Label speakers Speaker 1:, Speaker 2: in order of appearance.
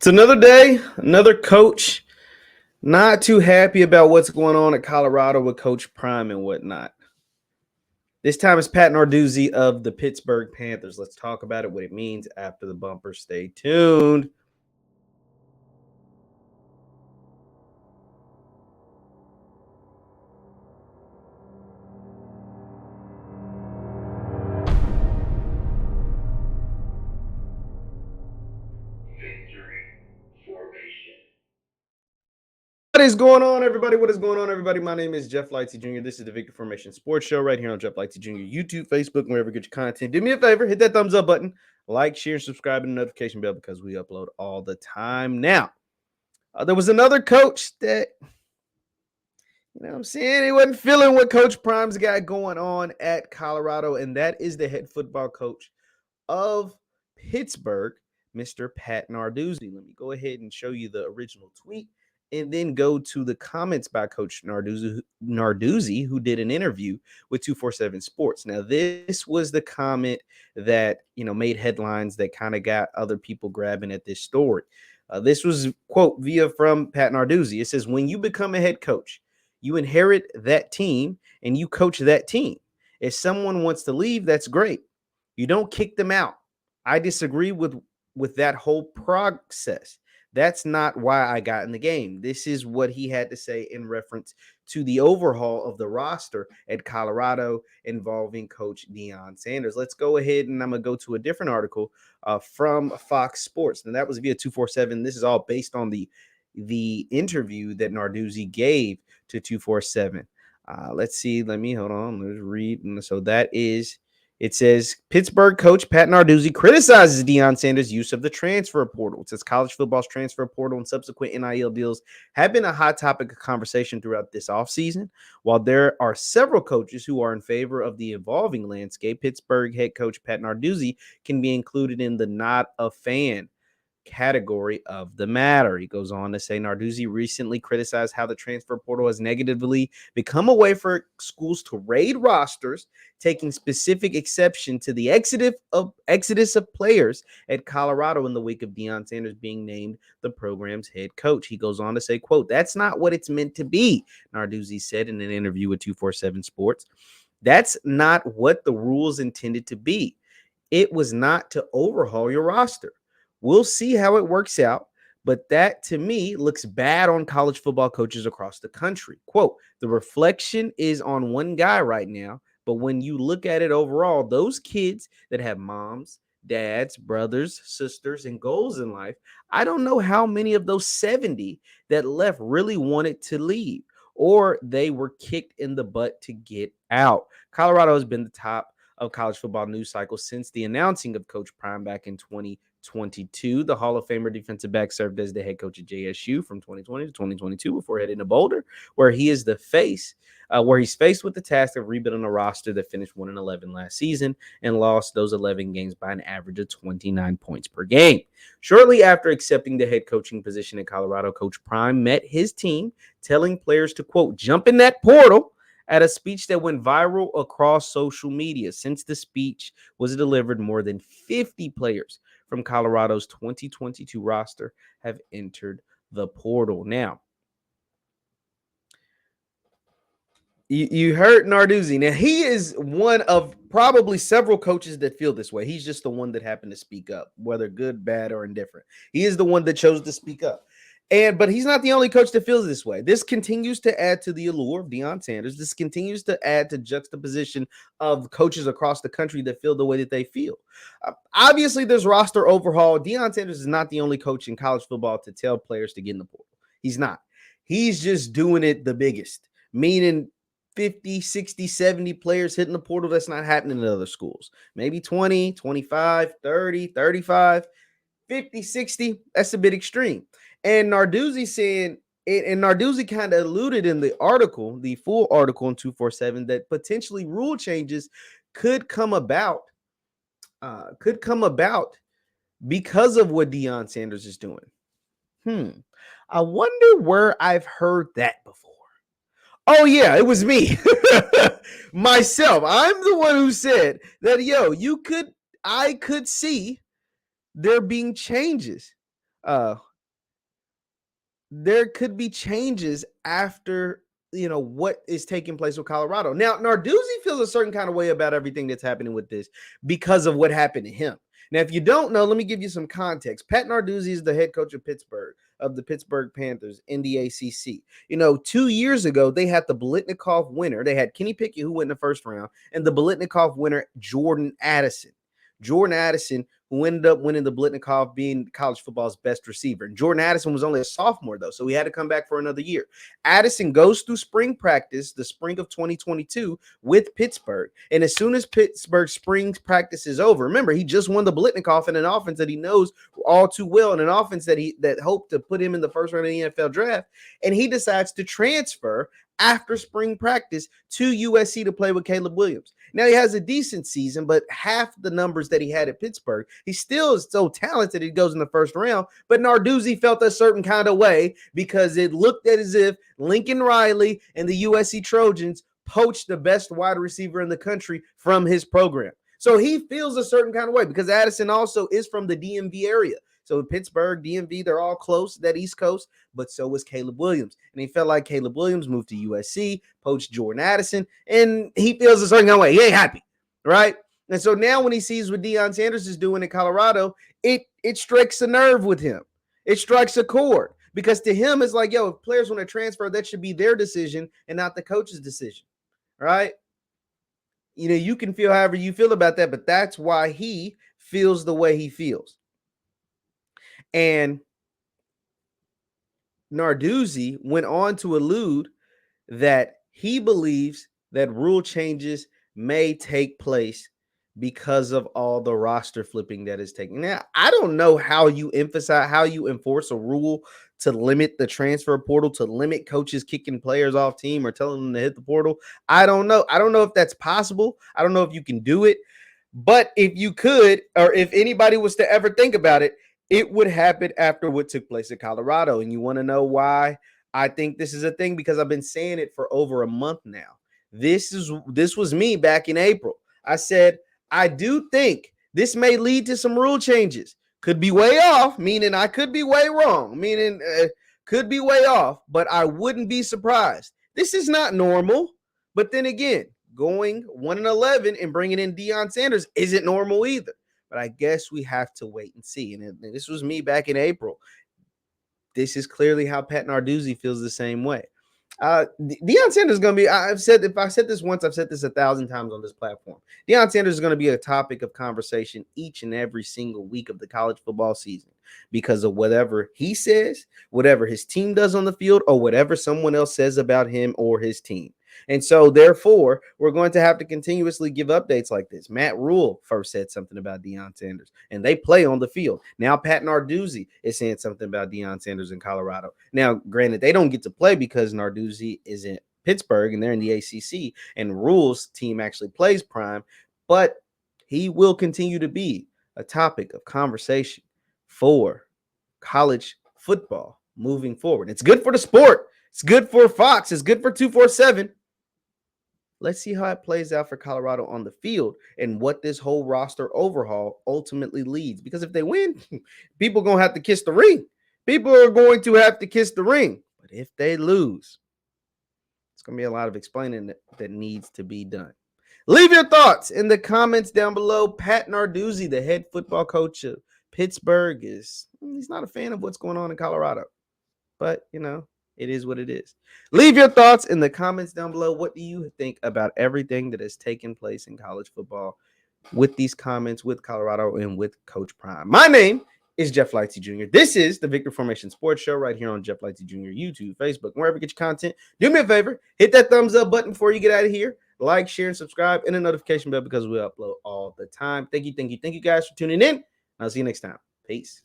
Speaker 1: It's another day, another coach. Not too happy about what's going on at Colorado with Coach Prime and whatnot. This time it's Pat Narduzzi of the Pittsburgh Panthers. Let's talk about it, what it means after the bumper. Stay tuned. What is going on, everybody? What is going on, everybody? My name is JeffLightsyJr. This is the Victory Formation Sports Show right here on JeffLightsYJr. YouTube, Facebook, wherever you get your content. Do me a favor, hit that thumbs up button, like, share, subscribe, and the notification bell because we upload all the time. Now, there was another coach that, you know what I'm saying, he wasn't feeling what Coach Prime's got going on at Colorado, and that is the head football coach of Pittsburgh, Mr. Pat Narduzzi. Let me go ahead and show you the original tweet and then go to the comments by Coach Narduzzi, who did an interview with 247 Sports. Now, this was the comment that, made headlines that kind of got other people grabbing at this story. This was, quote, from Pat Narduzzi. It says, when you become a head coach, you inherit that team and you coach that team. If someone wants to leave, that's great. You don't kick them out. I disagree with that whole process. That's not why I got in the game. This is what he had to say in reference to the overhaul of the roster at Colorado involving Coach Deion Sanders. Let's go ahead and I'm going to go to a different article from Fox Sports. And that was via 247. This is all based on the interview that Narduzzi gave to 247. Let's see. Hold on. Let's read. So that is. It says, Pittsburgh coach Pat Narduzzi criticizes Deion Sanders' use of the transfer portal. It says college football's transfer portal and subsequent NIL deals have been a hot topic of conversation throughout this offseason. While there are several coaches who are in favor of the evolving landscape, Pittsburgh head coach Pat Narduzzi can be included in the not a fan category of the matter. He goes on to say Narduzzi recently criticized how the transfer portal has negatively become a way for schools to raid rosters, taking specific exception to the exodus of players at Colorado in the wake of Deion Sanders being named the program's head coach. He goes on to say, quote, that's not what it's meant to be, Narduzzi said in an interview with 247 Sports. That's not what the rules intended to be. It was not to overhaul your roster. We'll see how it works out, but that to me looks bad on college football coaches across the country. Quote, the reflection is on one guy right now, but when you look at it overall, those kids that have moms, dads, brothers, sisters, and goals in life, I don't know how many of those 70 that left really wanted to leave or they were kicked in the butt to get out. Colorado has been the top of college football news cycle since the announcing of Coach Prime back in 2022. The Hall of Famer defensive back served as the head coach at JSU from 2020 to 2022 before heading to Boulder, where he's faced with the task of rebuilding a roster that finished 1-11 last season and lost those 11 games by an average of 29 points per game. Shortly after accepting the head coaching position in Colorado, Coach Prime met his team, telling players to, quote, jump in that portal, at a speech that went viral across social media. Since the speech was delivered, more than 50 players from Colorado's 2022 roster have entered the portal. Now, you heard Narduzzi. Now, he is one of probably several coaches that feel this way. He's just the one that happened to speak up, whether good, bad, or indifferent. He is the one that chose to speak up. But he's not the only coach that feels this way. This continues to add to the allure of Deion Sanders. This continues to add to juxtaposition of coaches across the country that feel the way that they feel. Obviously, there's roster overhaul. Deion Sanders is not the only coach in college football to tell players to get in the portal. He's not. He's just doing it the biggest, meaning 50, 60, 70 players hitting the portal. That's not happening in other schools. Maybe 20, 25, 30, 35, 50, 60. That's a bit extreme. And Narduzzi saying, and Narduzzi kind of alluded in the article, the full article in 247, that potentially rule changes could come about because of what Deion Sanders is doing. I wonder where I've heard that before. Oh, yeah, it was me. Myself. I'm the one who said that, I could see there being changes there could be changes after what is taking place with Colorado. Now, Narduzzi feels a certain kind of way about everything that's happening with this because of what happened to him. Now, if you don't know, let me give you some context. Pat Narduzzi is the head coach of Pittsburgh, of the Pittsburgh Panthers in the ACC. 2 years ago, they had the Biletnikoff winner. They had Kenny Pickett, who went in the first round, and the Biletnikoff winner, Jordan Addison. Jordan Addison, who ended up winning the Biletnikoff, being college football's best receiver. And Jordan Addison was only a sophomore, though, so he had to come back for another year. Addison goes through spring practice, the spring of 2022, with Pittsburgh. And as soon as Pittsburgh spring practice is over, remember, he just won the Biletnikoff in an offense that he knows all too well, and an offense that hoped to put him in the first round of the NFL draft. And he decides to transfer after spring practice to USC to play with Caleb Williams. Now, he has a decent season, but half the numbers that he had at Pittsburgh, he still is so talented he goes in the first round. But Narduzzi felt a certain kind of way because it looked as if Lincoln Riley and the USC Trojans poached the best wide receiver in the country from his program. So he feels a certain kind of way because Addison also is from the DMV area. So Pittsburgh, DMV, they're all close, that East Coast, but so was Caleb Williams. And he felt like Caleb Williams moved to USC, poached Jordan Addison, and he feels a certain kind of way. He ain't happy, right? And so now when he sees what Deion Sanders is doing in Colorado, it strikes a nerve with him. It strikes a chord because to him, it's like, if players want to transfer, that should be their decision and not the coach's decision, right? You can feel however you feel about that, but that's why he feels the way he feels. And Narduzzi went on to allude that he believes that rule changes may take place because of all the roster flipping that is taking. Now, I don't know how you enforce a rule to limit the transfer portal, to limit coaches kicking players off team or telling them to hit the portal. I don't know. I don't know if that's possible. I don't know if you can do it. But if you could, or if anybody was to ever think about it, it would happen after what took place at Colorado. And you want to know why I think this is a thing? Because I've been saying it for over a month now. This was me back in April. I said, I do think this may lead to some rule changes. Could be way off, meaning I could be way wrong, meaning could be way off, but I wouldn't be surprised. This is not normal. But then again, going 1-11 and bringing in Deion Sanders isn't normal either. But I guess we have to wait and see. And this was me back in April. This is clearly how Pat Narduzzi feels the same way. Deion Sanders is going to be, if I said this once, I've said this 1,000 times on this platform. Deion Sanders is going to be a topic of conversation each and every single week of the college football season because of whatever he says, whatever his team does on the field, or whatever someone else says about him or his team. And so, therefore, we're going to have to continuously give updates like this. Matt Rule first said something about Deion Sanders, and they play on the field. Now, Pat Narduzzi is saying something about Deion Sanders in Colorado. Now, granted, they don't get to play because Narduzzi is in Pittsburgh, and they're in the ACC, and Rule's team actually plays prime, but he will continue to be a topic of conversation for college football moving forward. It's good for the sport. It's good for Fox. It's good for 247. Let's see how it plays out for Colorado on the field and what this whole roster overhaul ultimately leads. Because if they win, people are going to have to kiss the ring. People are going to have to kiss the ring. But if they lose, it's going to be a lot of explaining that needs to be done. Leave your thoughts in the comments down below. Pat Narduzzi, the head football coach of Pittsburgh, he's not a fan of what's going on in Colorado. But, it is what it is. Leave your thoughts in the comments down below. What do you think about everything that has taken place in college football with these comments, with Colorado, and with Coach Prime? My name is Jeff Lightsy Jr. This is the Victor Formation Sports Show right here on Jeff Lightsy Jr. YouTube, Facebook, wherever you get your content. Do me a favor. Hit that thumbs up button before you get out of here. Like, share, and subscribe, and a notification bell because we upload all the time. Thank you guys for tuning in. I'll see you next time. Peace.